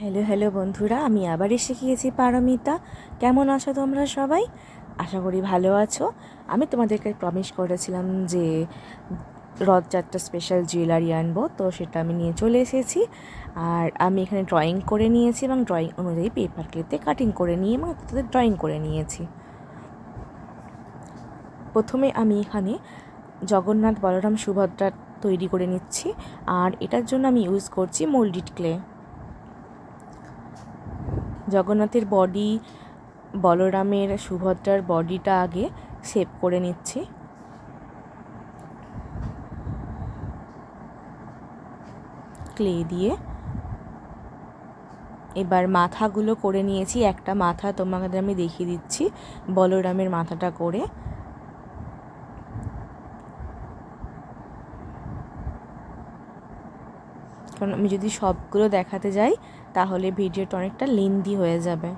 Hello hello বন্ধুরা, আমি আবার এসে গিয়েছি পারমিতা। কেমন আছো তোমরা সবাই? আশা করি ভালো আছো। আমি তোমাদেরকে প্রমিস করেছিলাম যে রথযাত্রা স্পেশাল জুয়েলারি আনবো, তো সেটা আমি নিয়ে চলে এসেছি। আর আমি এখানে ড্রয়িং করে নিয়েছি এবং ড্রয়িং অনুযায়ী পেপার ক্লিপে কাটিং করে নিয়ে এবং তাদের ড্রয়িং করে নিয়েছি। প্রথমে আমি এখানে জগন্নাথ, বলরাম, সুভদ্রা তৈরি করে নিচ্ছি। আর এটার জন্য আমি ইউজ করছি মোল্ডেড ক্লে। জগন্নাথের বডি, বলরামের, সুভদ্রার বডিটা আগে শেপ করে নিচ্ছি। ক্লে দিয়ে এবার মাথাগুলো করে নিয়েছি। একটা মাথা তোমাদের আমি দেখিয়ে দিচ্ছি, বলরামের মাথাটা করে। কারণ আমি যদি সবগুলো দেখাতে যাই তাহলে ভিডিওটা অনেকটা লেন্দি হয়ে যাবে।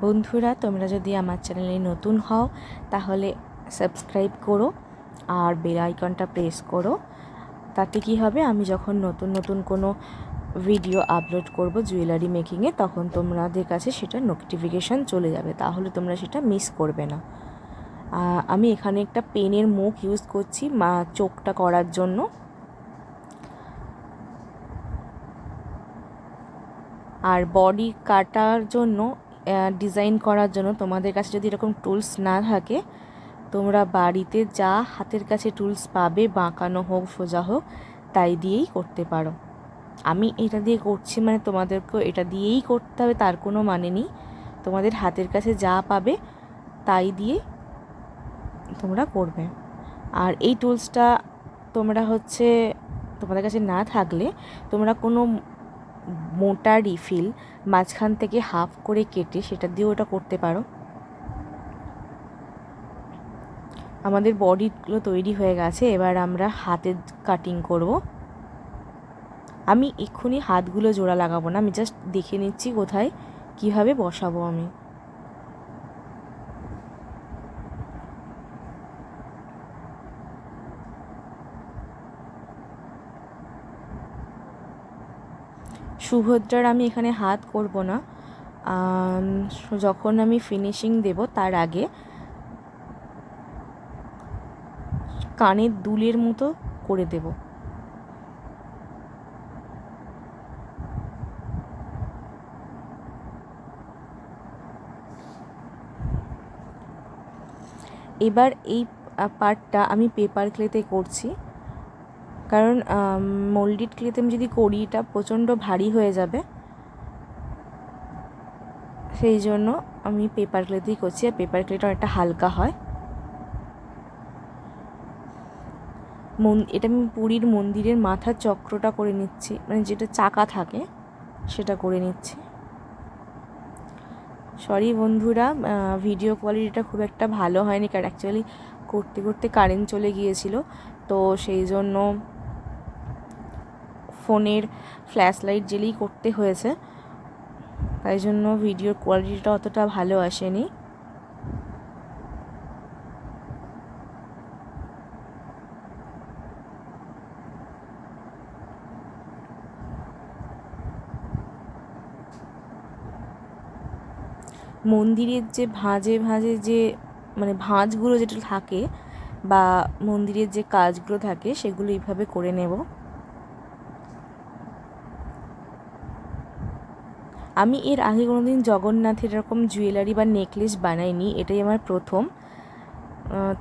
বন্ধুরা, তোমরা যদি আমার চ্যানেলে নতুন হও তাহলে সাবস্ক্রাইব করো আর বেল আইকনটা প্রেস করো। তাতে কি হবে, আমি যখন নতুন নতুন কোনো ভিডিও আপলোড করব জুয়েলারি মেকিংয়ে, তখন তোমাদের কাছে সেটা নোটিফিকেশান চলে যাবে, তাহলে তোমরা সেটা মিস করবে না। আমি এখানে একটা পেনের মুখ ইউজ করছি চোখটা করার জন্য। আর বডি কাটার জন্য, ডিজাইন করার জন্য তোমাদের কাছে যদি এরকম টুলস না থাকে, তোমরা বাড়িতে যা হাতের কাছে টুলস পাবে, বাঁকানো হোক সোজা হোক, তাই দিয়েই করতে পারো। আমি এটা দিয়ে করছি মানে তোমাদেরকেও এটা দিয়েই করতে হবে তার কোনো মানে নেই। তোমাদের হাতের কাছে যা পাবে তাই দিয়ে তোমরা করবে। আর এই টুলসটা তোমাদের কাছে না থাকলে তোমরা কোনো মোটা রিফিল মাঝখান থেকে হাফ করে কেটে সেটা দিয়েও ওটা করতে পারো। আমাদের বডিগুলো তৈরি হয়ে গেছে, এবার আমরা হাতের কাটিং করব। আমি এক্ষুনি হাতগুলো জোড়া লাগাবো না, আমি জাস্ট দেখে নিচ্ছি কোথায় কিভাবে বসাবো আমি। সুভদ্রার আমি এখানে হাত করব না, যখন আমি ফিনিশিং দেব তার আগে কানের দুলের মতো করে দেব। এবার এই পার্টটা আমি পেপার ক্লেতে করছি, কারণ মোল্ডেড ক্লেতে আমি যদি করি এটা প্রচণ্ড ভারী হয়ে যাবে, সেই জন্য আমি পেপার ক্লেতেই করছি। আর পেপার ক্লেটা অনেকটা হালকা হয়। এটা আমি পুরীর মন্দিরের মাথার চক্রটা করে নিচ্ছি, মানে যেটা চাকা থাকে সেটা করে নিচ্ছি। সরি বন্ধুরা, ভিডিও কোয়ালিটিটা খুব একটা ভালো হয়নি, কারণ অ্যাকচুয়ালি করতে করতে কারেন্ট চলে গিয়েছিল, তো সেই জন্য ফোনের ফ্ল্যাশ লাইট জ্বেলেই করতে হয়েছে, তাই জন্য ভিডিওর কোয়ালিটিটা অতটা ভালো আসেনি। মন্দিরের যে ভাঁজে ভাঁজে যে মানে ভাঁজগুলো যেটা থাকে বা মন্দিরের যে কাজগুলো থাকে সেগুলো এইভাবে করে নেব। আমি এর আগে কোনোদিন জগন্নাথের এরকম জুয়েলারি বা নেকলেস বানাইনি, এটাই আমার প্রথম।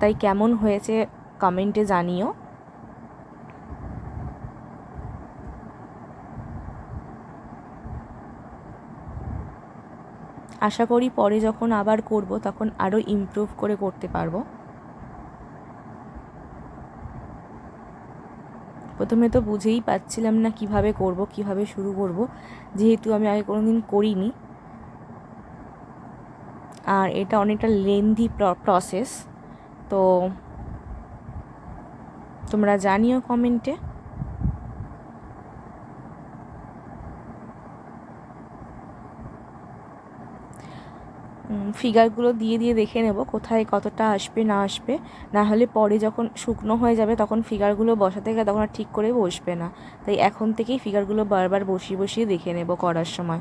তাই কেমন হয়েছে কমেন্টে জানিও। আশা করি পরে যখন আবার করব তখন আরও ইমপ্রুভ করে করতে পারবো। প্রথমে তো বুঝেই পাচ্ছিলাম না কিভাবে করব, কিভাবে শুরু করব, যেহেতু আমি আগে কোনোদিন করিনি। আর এটা অনেকটা লেন্দি প্রসেস, তো তোমরা জানিও কমেন্টে। ফিগারগুলো দিয়ে দিয়ে দেখে নেব কোথায় কতটা আসবে না আসবে, না হলে পরে যখন শুকনো হয়ে যাবে তখন ফিগারগুলো বসাতে গেলে তখন আর ঠিক করে বসবে না। তাই এখন থেকেই ফিগারগুলো বারবার বসিয়ে বসিয়ে দেখে নেব করার সময়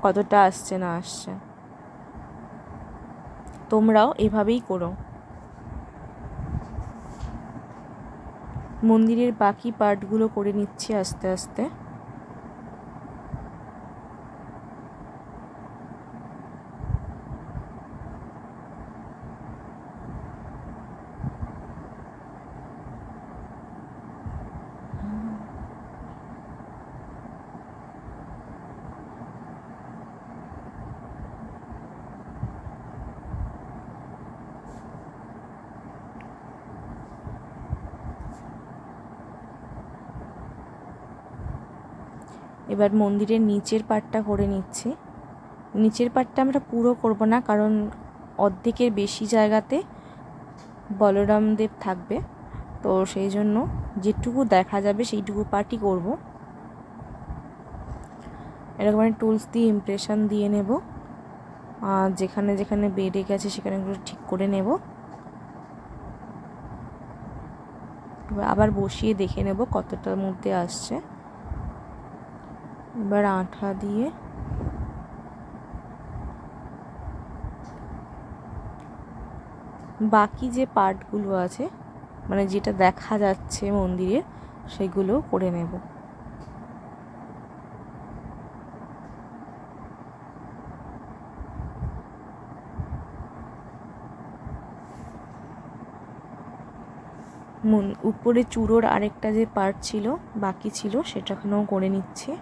কতটা আসছে না আসছে। তোমরাও এভাবেই করো। মন্দিরের বাকি পার্টগুলো করে নিচ্ছি আস্তে আস্তে। এবার মন্দিরের নিচের পার্টটা করে নিচ্ছি। নিচের পার্টটা আমরা পুরো করব না, কারণ অর্ধেকের বেশি জায়গাতে বলরাম দেব থাকবে, তো সেই জন্য যেটুকু দেখা যাবে সেইটুকু পার্টই করব। এরকম টুলস দিয়ে ইমপ্রেশন দিয়ে নেব, আর যেখানে যেখানে বেড়ে গেছে সেখানে ঠিক করে নেব। আবার বসিয়ে দেখে নেব কতটার মধ্যে আসছে। এবার আঠা দিয়ে বাকি যে পার্টগুলো আছে, মানে যেটা দেখা যাচ্ছে মন্দিরের, সেগুলো করে নেব। উপরে চূড়োর আরেকটা যে পার্ট ছিল বাকি ছিল সেটাখানেও করে নিচ্ছি।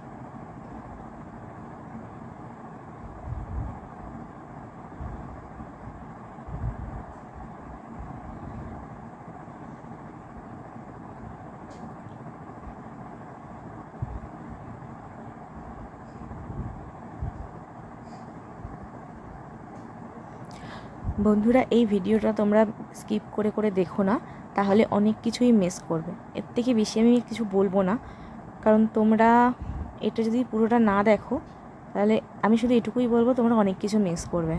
বন্ধুরা, এই ভিডিওটা তোমরা স্কিপ করে করে দেখো না, তাহলে অনেক কিছুই মিস করবে। এর থেকে বেশি আমি কিছু বলবো না, কারণ তোমরা এটা যদি পুরোটা না দেখো তাহলে আমি শুধু এটুকুই বলবো তোমরা অনেক কিছু মিস করবে।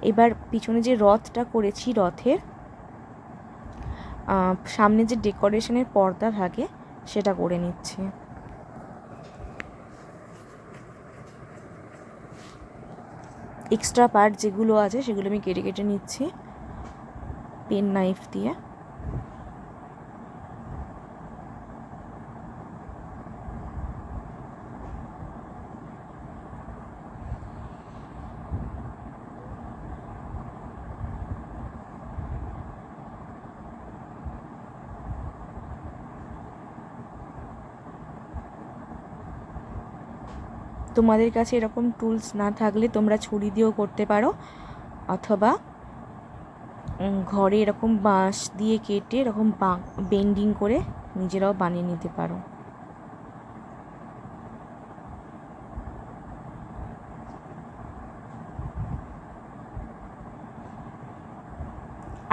এবার পিছনে যে রথটা করেছি, রথের সামনে যে ডেকোরেশনের পর্দা থাকে সেটা করে নিচ্ছি। এক্সট্রা পার্ট যেগুলো আছে সেগুলো আমি কেটে কেটে নিচ্ছি পেন নাইফ দিয়ে। তোমাদের কাছে এরকম টুলস না থাকলে তোমরা ছুরি দিয়েও করতে পারো, অথবা ঘরে এরকম বাঁশ দিয়ে কেটে এরকম বেন্ডিং করে নিজেরাও বানিয়ে নিতে পারো।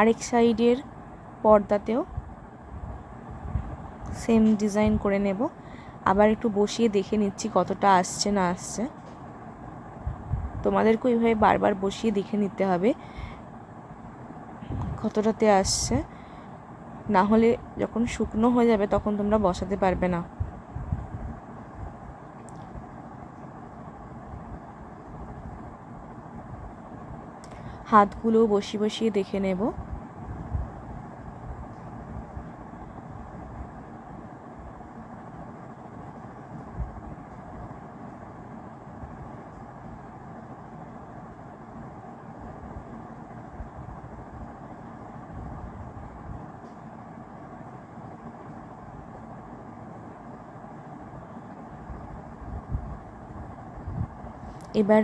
আরেক সাইডের পর্দাতেও সেম ডিজাইন করে নেব। আবার একটু বসিয়ে দেখে নিচ্ছি কতটা আসছে না আসছে। তোমাদেরকেও এইভাবে বারবার বসিয়ে দেখে নিতে হবে কতটাতে আসছে, না হলে যখন শুকনো হয়ে যাবে তখন তোমরা বসাতে পারবে না। হাতগুলোও বসিয়ে বসিয়ে দেখে নেব। এবার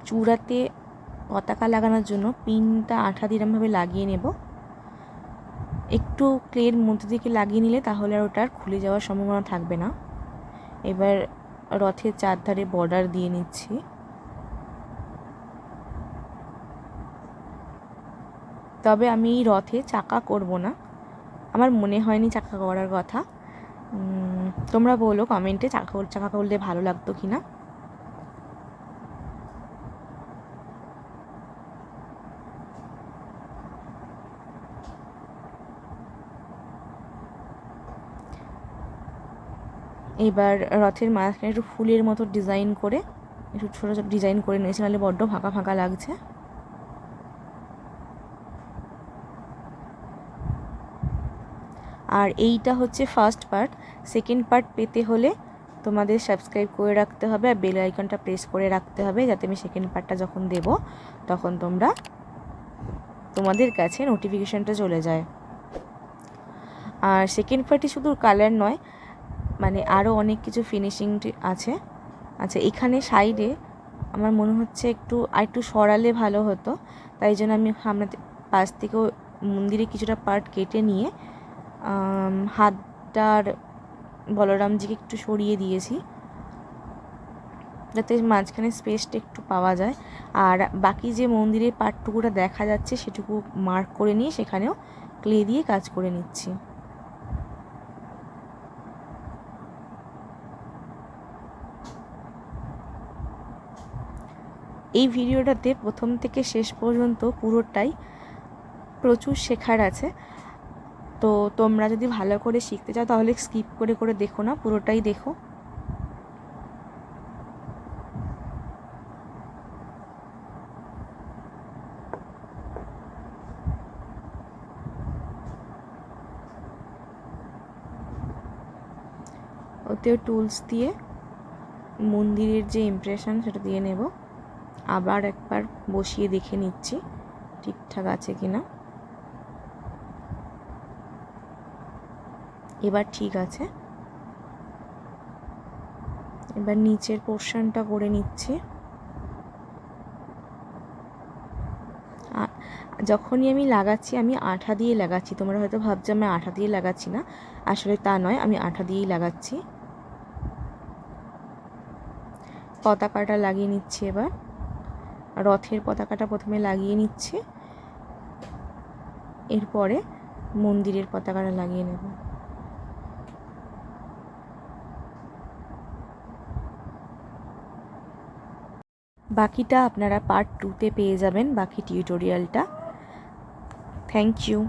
চূড়াতে পতাকা লাগানোর জন্য পিনটা আঠা দিয়ে এরমভাবে লাগিয়ে নেব। একটু ক্লের মধ্যে থেকে লাগিয়ে নিলে তাহলে আর ওটার খুলে যাওয়ার সম্ভাবনা থাকবে না। এবার রথের চারধারে বর্ডার দিয়ে নিচ্ছি। তবে আমি এই রথে চাকা করব না, আমার মনে হয়নি চাকা করার কথা। তোমরা বলো কমেন্টে চাকা করলে ভালো লাগতো কি না। এবার রথের মাঝখানে একটু ফুলের মতো ডিজাইন করে একটু ছোটো ছোটো ডিজাইন করে নিয়েছি, নাহলে বড্ড ফাঁকা ফাঁকা লাগছে। আর এইটা হচ্ছে ফার্স্ট পার্ট। সেকেন্ড পার্ট পেতে হলে তোমাদের সাবস্ক্রাইব করে রাখতে হবে আর বেল আইকনটা প্রেস করে রাখতে হবে, যাতে আমি সেকেন্ড পার্টটা যখন দেব তখন তোমাদের কাছে নোটিফিকেশানটা চলে যায়। আর সেকেন্ড পার্টে শুধু কালার নয়, মানে আরও অনেক কিছু ফিনিশিং আছে। আচ্ছা, এখানে সাইডে আমার মনে হচ্ছে একটু সরালে ভালো হতো, তাই জন্য আমি আপনাদের পাশ থেকেও মন্দিরে কিছুটা পার্ট কেটে নিয়ে হাতটার বলরামজিকে একটু সরিয়ে দিয়েছি, যাতে মাঝখানে স্পেসটা একটু পাওয়া যায়। আর বাকি যে মন্দিরের পার্টটুকুটা দেখা যাচ্ছে সেটুকু মার্ক করে নিয়ে সেখানেও ক্লে দিয়ে কাজ করে নিচ্ছি। এই ভিডিওটাতে প্রথম থেকে শেষ পর্যন্ত পুরোটাই প্রচুর শেখার আছে, তো তোমরা যদি ভালো করে শিখতে চাও তাহলে স্কিপ করে করে দেখো না, পুরোটাই দেখো। ওতেও টুলস দিয়ে মন্দিরের যে ইমপ্রেশন সেটা দিয়ে নেব। আবার একবার বসিয়ে দেখে নিচ্ছি ঠিকঠাক আছে কিনা। এবার ঠিক আছে। এবার নিচের পোর্শনটা করে নিচ্ছি। যখনই আমি লাগাচ্ছি আমি আঠা দিয়ে লাগাচ্ছি, তোমরা হয়তো ভাবছো আমি আঠা দিয়ে লাগাচ্ছি না, আসলে তা নয়, আমি আঠা দিয়েই লাগাচ্ছি। পতাকাটা লাগিয়ে নিচ্ছি। এবার রথের পতাকাটা প্রথমে লাগিয়ে নিচ্ছি, এরপরে মন্দিরের পতাকাটা লাগিয়ে নেব। বাকিটা আপনারা পার্ট 2-তে পেয়ে যাবেন, বাকি টিউটোরিয়ালটা। Thank you.